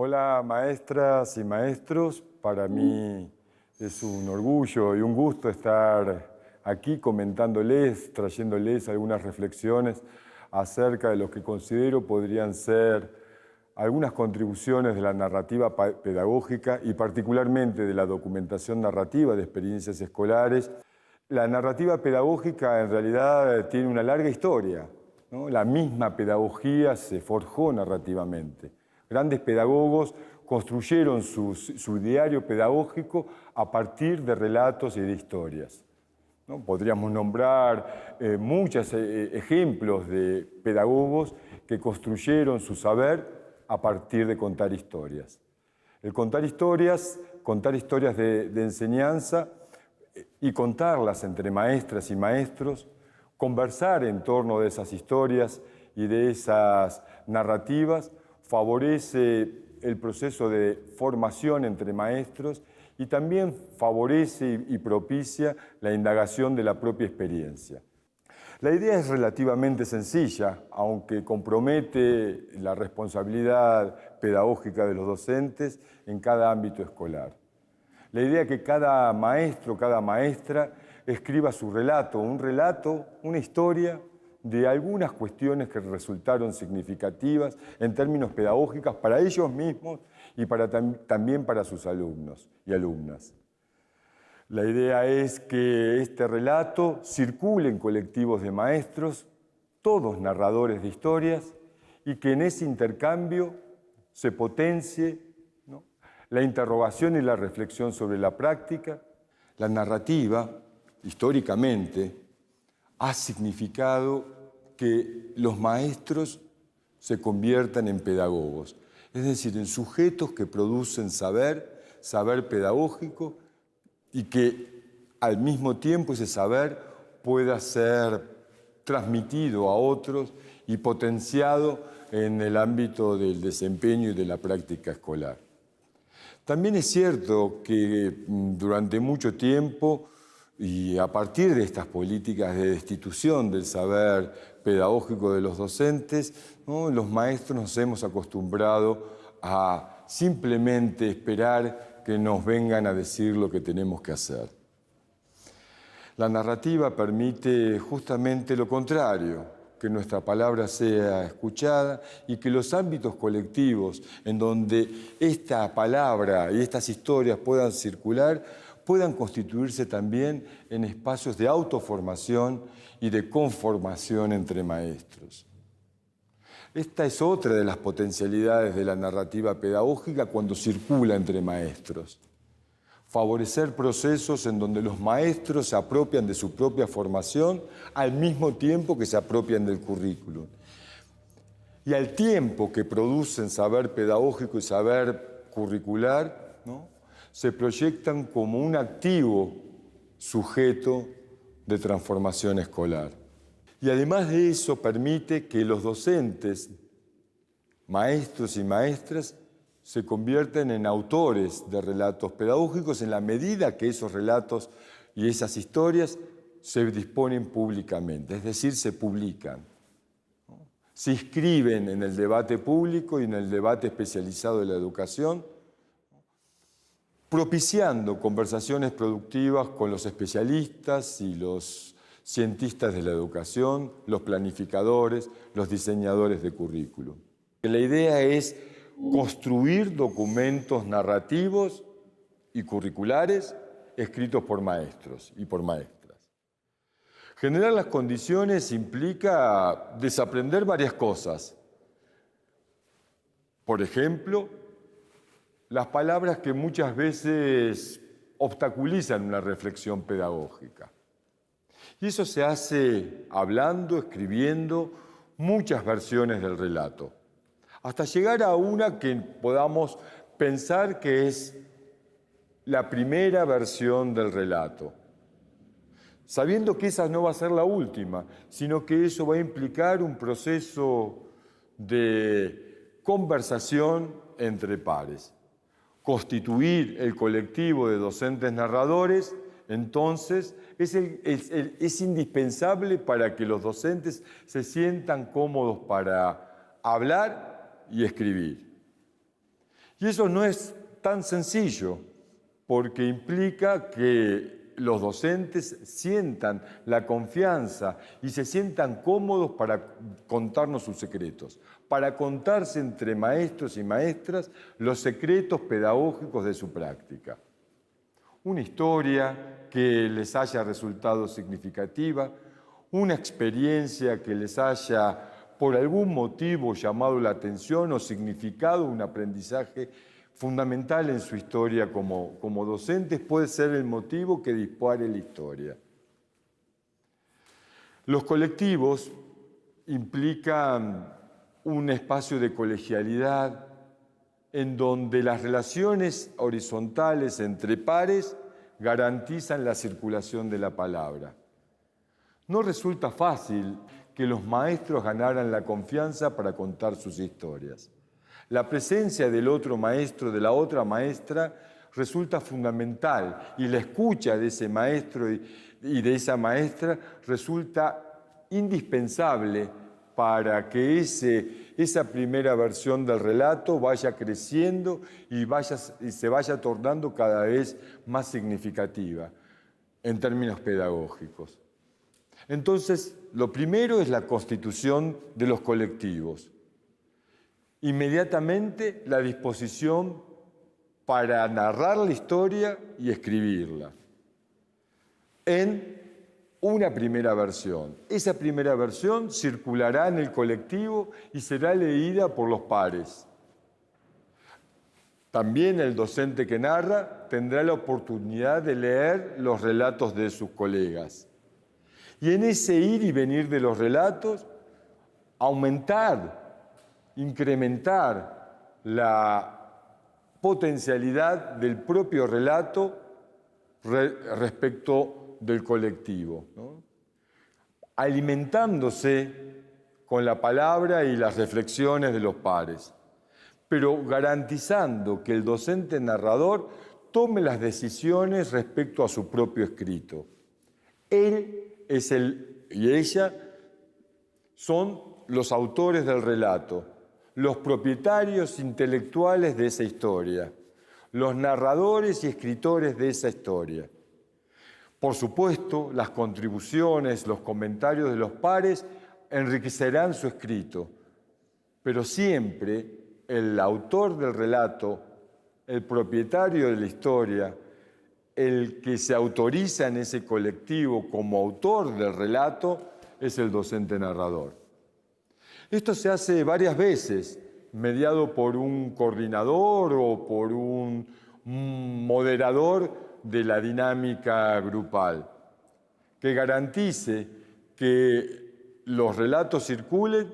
Hola maestras y maestros, para mí es un orgullo y un gusto estar aquí comentándoles, trayéndoles algunas reflexiones acerca de lo que considero podrían ser algunas contribuciones de la narrativa pedagógica y particularmente de la documentación narrativa de experiencias escolares. La narrativa pedagógica en realidad tiene una larga historia, ¿no? La misma pedagogía se forjó narrativamente. Grandes pedagogos construyeron su diario pedagógico a partir de relatos y de historias, ¿no? Podríamos nombrar muchos ejemplos de pedagogos que construyeron su saber a partir de contar historias. El contar historias de enseñanza y contarlas entre maestras y maestros, conversar en torno de esas historias y de esas narrativas, favorece el proceso de formación entre maestros y también favorece y propicia la indagación de la propia experiencia. La idea es relativamente sencilla, aunque compromete la responsabilidad pedagógica de los docentes en cada ámbito escolar. La idea es que cada maestro, cada maestra escriba su relato, una historia de algunas cuestiones que resultaron significativas en términos pedagógicos para ellos mismos y también para sus alumnos y alumnas. La idea es que este relato circule en colectivos de maestros, todos narradores de historias, y que en ese intercambio se potencie, ¿no?, la interrogación y la reflexión sobre la práctica. La narrativa, históricamente, ha significado que los maestros se conviertan en pedagogos, es decir, en sujetos que producen saber pedagógico, y que al mismo tiempo ese saber pueda ser transmitido a otros y potenciado en el ámbito del desempeño y de la práctica escolar. También es cierto que durante mucho tiempo y a partir de estas políticas de destitución del saber pedagógico de los docentes, ¿no?, los maestros nos hemos acostumbrado a simplemente esperar que nos vengan a decir lo que tenemos que hacer. La narrativa permite justamente lo contrario, que nuestra palabra sea escuchada y que los ámbitos colectivos en donde esta palabra y estas historias puedan circular, puedan constituirse también en espacios de autoformación y de conformación entre maestros. Esta es otra de las potencialidades de la narrativa pedagógica cuando circula entre maestros. Favorecer procesos en donde los maestros se apropian de su propia formación al mismo tiempo que se apropian del currículum. Y al tiempo que producen saber pedagógico y saber curricular, ¿no?, se proyectan como un activo sujeto de transformación escolar. Y además de eso permite que los docentes, maestros y maestras, se convierten en autores de relatos pedagógicos en la medida que esos relatos y esas historias se disponen públicamente, es decir, se publican, ¿no?, se inscriben en el debate público y en el debate especializado de la educación, propiciando conversaciones productivas con los especialistas y los cientistas de la educación, los planificadores, los diseñadores de currículum. La idea es construir documentos narrativos y curriculares escritos por maestros y por maestras. Generar las condiciones implica desaprender varias cosas. Por ejemplo, las palabras que muchas veces obstaculizan una reflexión pedagógica. Y eso se hace hablando, escribiendo muchas versiones del relato, hasta llegar a una que podamos pensar que es la primera versión del relato, sabiendo que esa no va a ser la última, sino que eso va a implicar un proceso de conversación entre pares. Constituir el colectivo de docentes narradores, entonces, es indispensable para que los docentes se sientan cómodos para hablar y escribir. Y eso no es tan sencillo, porque implica que los docentes sientan la confianza y se sientan cómodos para contarnos sus secretos, para contarse entre maestros y maestras los secretos pedagógicos de su práctica. Una historia que les haya resultado significativa, una experiencia que les haya por algún motivo llamado la atención o significado un aprendizaje fundamental en su historia como docentes, puede ser el motivo que dispare la historia. Los colectivos implican un espacio de colegialidad en donde las relaciones horizontales entre pares garantizan la circulación de la palabra. No resulta fácil que los maestros ganaran la confianza para contar sus historias. La presencia del otro maestro, de la otra maestra, resulta fundamental y la escucha de ese maestro y de esa maestra resulta indispensable para que esa primera versión del relato vaya creciendo y se vaya tornando cada vez más significativa en términos pedagógicos. Entonces, lo primero es la constitución de los colectivos. Inmediatamente la disposición para narrar la historia y escribirla en una primera versión. Esa primera versión circulará en el colectivo y será leída por los pares. También el docente que narra tendrá la oportunidad de leer los relatos de sus colegas. Y en ese ir y venir de los relatos, incrementar la potencialidad del propio relato respecto del colectivo, ¿no? Alimentándose con la palabra y las reflexiones de los pares, pero garantizando que el docente narrador tome las decisiones respecto a su propio escrito. Él y ella son los autores del relato, los propietarios intelectuales de esa historia, los narradores y escritores de esa historia. Por supuesto, las contribuciones, los comentarios de los pares enriquecerán su escrito, pero siempre el autor del relato, el propietario de la historia, el que se autoriza en ese colectivo como autor del relato, es el docente narrador. Esto se hace varias veces, mediado por un coordinador o por un moderador de la dinámica grupal, que garantice que los relatos circulen,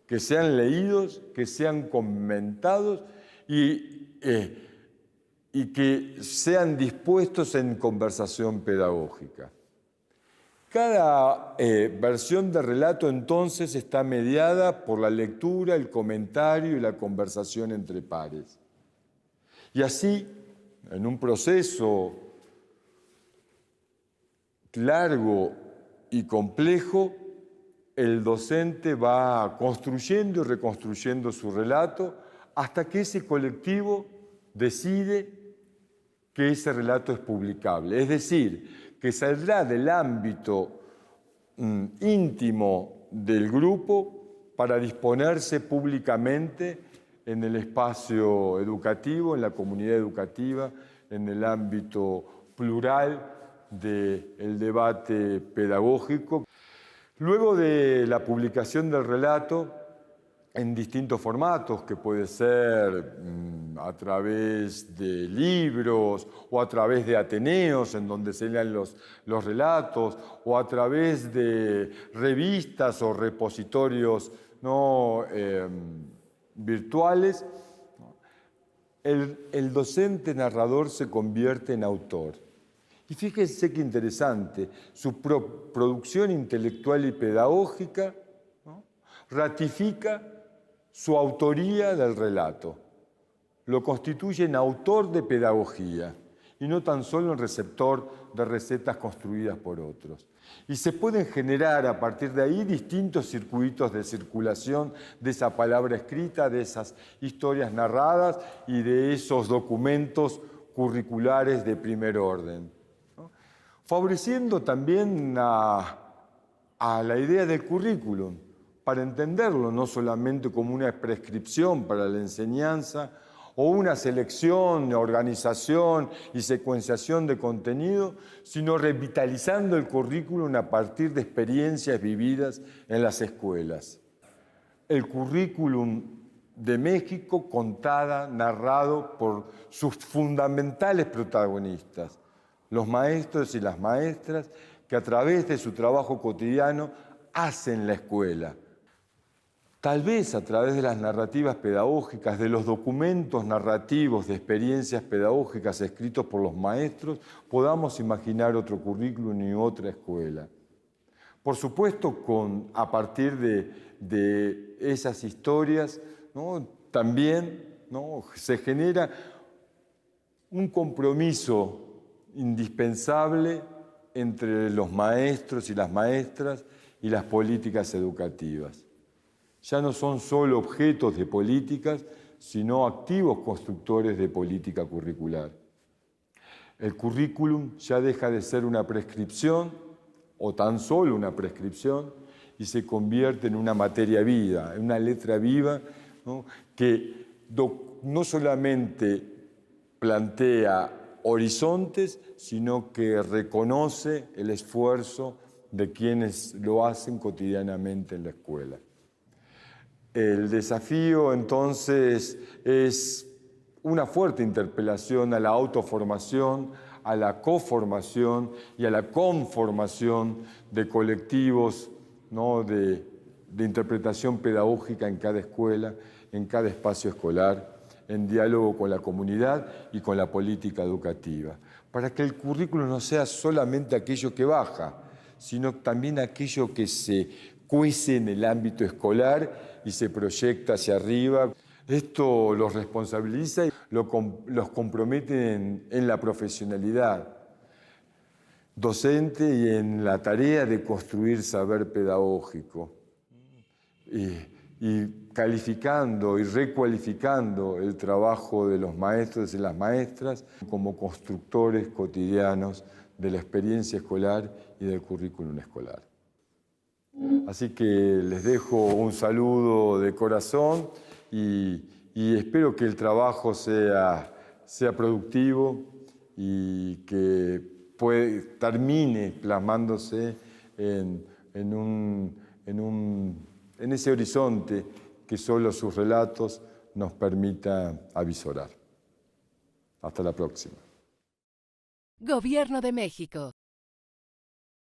que sean leídos, que sean comentados y que sean dispuestos en conversación pedagógica. Cada versión de relato entonces está mediada por la lectura, el comentario y la conversación entre pares. Y así, en un proceso largo y complejo, el docente va construyendo y reconstruyendo su relato hasta que ese colectivo decide que ese relato es publicable. Es decir, que saldrá del ámbito íntimo del grupo para disponerse públicamente en el espacio educativo, en la comunidad educativa, en el ámbito plural del debate pedagógico. Luego de la publicación del relato en distintos formatos, que puede ser a través de libros o a través de ateneos en donde se lean los relatos, o a través de revistas o repositorios virtuales, el docente narrador se convierte en autor. Y fíjense qué interesante, su producción intelectual y pedagógica, ¿no?, ratifica su autoría del relato, lo constituye en autor de pedagogía y no tan solo en receptor de recetas construidas por otros. Y se pueden generar a partir de ahí distintos circuitos de circulación de esa palabra escrita, de esas historias narradas y de esos documentos curriculares de primer orden, ¿no? Favoreciendo también a la idea del currículum, para entenderlo no solamente como una prescripción para la enseñanza o una selección, organización y secuenciación de contenido, sino revitalizando el currículum a partir de experiencias vividas en las escuelas. El currículum de México contada, narrado por sus fundamentales protagonistas, los maestros y las maestras que a través de su trabajo cotidiano hacen la escuela. Tal vez a través de las narrativas pedagógicas, de los documentos narrativos de experiencias pedagógicas escritos por los maestros, podamos imaginar otro currículum y otra escuela. Por supuesto, a partir de esas historias, ¿no? También, ¿no? Se genera un compromiso indispensable entre los maestros y las maestras y las políticas educativas. Ya no son solo objetos de políticas, sino activos constructores de política curricular. El currículum ya deja de ser una prescripción, o tan solo una prescripción, y se convierte en una materia viva, en una letra viva, ¿no? Que no solamente plantea horizontes, sino que reconoce el esfuerzo de quienes lo hacen cotidianamente en la escuela. El desafío, entonces, es una fuerte interpelación a la autoformación, a la coformación y a la conformación de colectivos, ¿no? de interpretación pedagógica en cada escuela, en cada espacio escolar, en diálogo con la comunidad y con la política educativa, para que el currículo no sea solamente aquello que baja, sino también aquello que se cuece en el ámbito escolar y se proyecta hacia arriba. Esto los responsabiliza y los compromete en la profesionalidad docente y en la tarea de construir saber pedagógico. Y calificando y recualificando el trabajo de los maestros y las maestras como constructores cotidianos de la experiencia escolar y del currículum escolar. Así que les dejo un saludo de corazón y espero que el trabajo sea productivo y que termine plasmándose en ese horizonte que solo sus relatos nos permitan avisorar. Hasta la próxima. Gobierno de México.